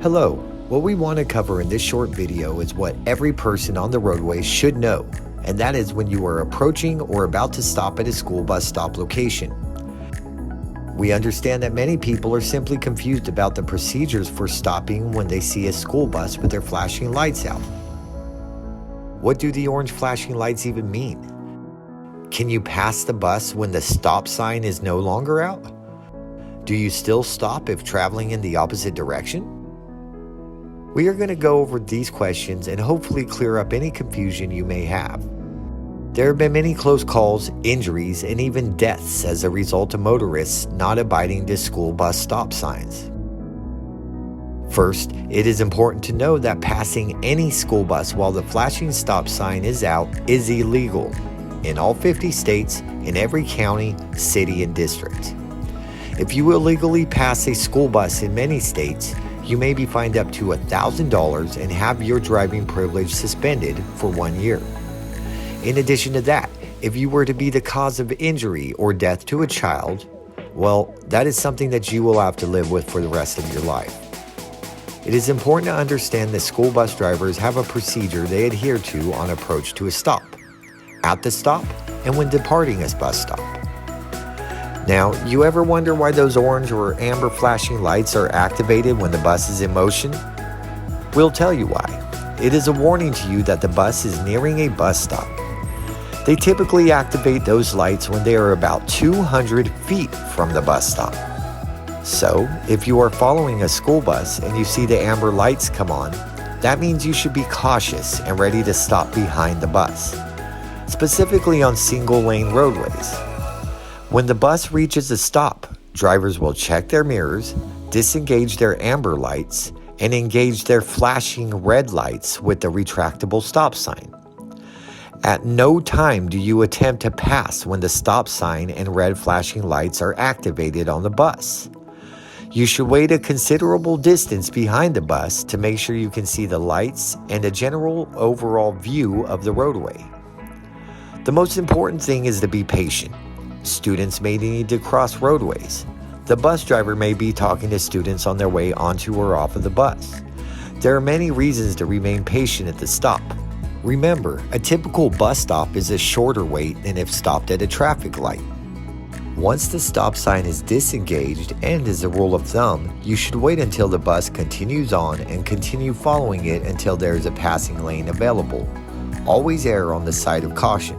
Hello, what we want to cover in this short video is what every person on the roadway should know, and that is when you are approaching or about to stop at a school bus stop location. We understand that many people are simply confused about the procedures for stopping when they see a school bus with their flashing lights out. What do the orange flashing lights even mean? Can you pass the bus when the stop sign is no longer out? Do you still stop if traveling in the opposite direction? We are going to go over these questions and hopefully clear up any confusion you may have. There have been many close calls, injuries, and even deaths as a result of motorists not abiding to school bus stop signs. First, it is important to know that passing any school bus while the flashing stop sign is out is illegal in all 50 states, in every county, city, and district. If you illegally pass a school bus in many states, you may be fined up to $1,000 and have your driving privilege suspended for 1 year. In addition to that, if you were to be the cause of injury or death to a child, well, that is something that you will have to live with for the rest of your life. It is important to understand that school bus drivers have a procedure they adhere to on approach to a stop, at the stop, and when departing a bus stop. Now, you ever wonder why those orange or amber flashing lights are activated when the bus is in motion? We'll tell you why. It is a warning to you that the bus is nearing a bus stop. They typically activate those lights when they are about 200 feet from the bus stop. So, if you are following a school bus and you see the amber lights come on, that means you should be cautious and ready to stop behind the bus, specifically on single-lane roadways. When the bus reaches a stop, drivers will check their mirrors, disengage their amber lights, and engage their flashing red lights with the retractable stop sign. At no time do you attempt to pass when the stop sign and red flashing lights are activated on the bus. You should wait a considerable distance behind the bus to make sure you can see the lights and a general overall view of the roadway. The most important thing is to be patient. Students may need to cross roadways. The bus driver may be talking to students on their way onto or off of the bus. There are many reasons to remain patient at the stop. Remember, a typical bus stop is a shorter wait than if stopped at a traffic light. Once the stop sign is disengaged, and as a rule of thumb, you should wait until the bus continues on and continue following it until there is a passing lane available. Always err on the side of caution.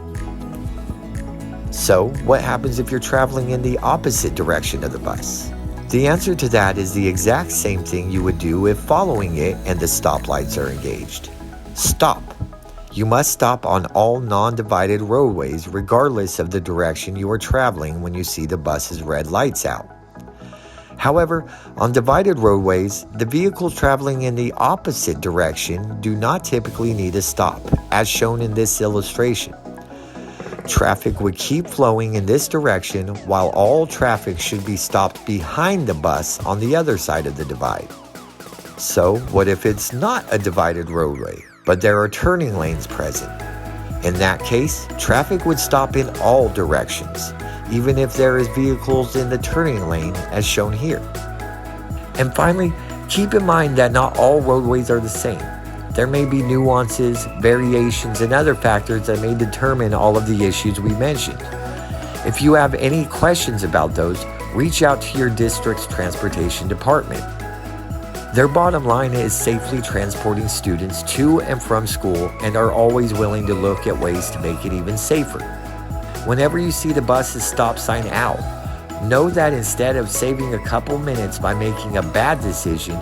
So, what happens if you're traveling in the opposite direction of the bus? The answer to that is the exact same thing you would do if following it and the stoplights are engaged. Stop. You must stop on all non-divided roadways regardless of the direction you are traveling when you see the bus's red lights out. However, on divided roadways, the vehicles traveling in the opposite direction do not typically need a stop, as shown in this illustration. Traffic would keep flowing in this direction while all traffic should be stopped behind the bus on the other side of the divide. So, what if it's not a divided roadway, but there are turning lanes present? In that case, traffic would stop in all directions, even if there is vehicles in the turning lane as shown here. And finally, keep in mind that not all roadways are the same. There may be nuances, variations, and other factors that may determine all of the issues we mentioned. If you have any questions about those, reach out to your district's transportation department. Their bottom line is safely transporting students to and from school and are always willing to look at ways to make it even safer. Whenever you see the bus's stop sign out, know that instead of saving a couple minutes by making a bad decision,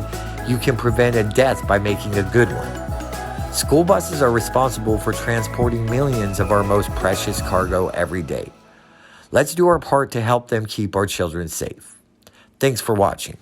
you can prevent a death by making a good one. School buses are responsible for transporting millions of our most precious cargo every day. Let's do our part to help them keep our children safe. Thanks for watching.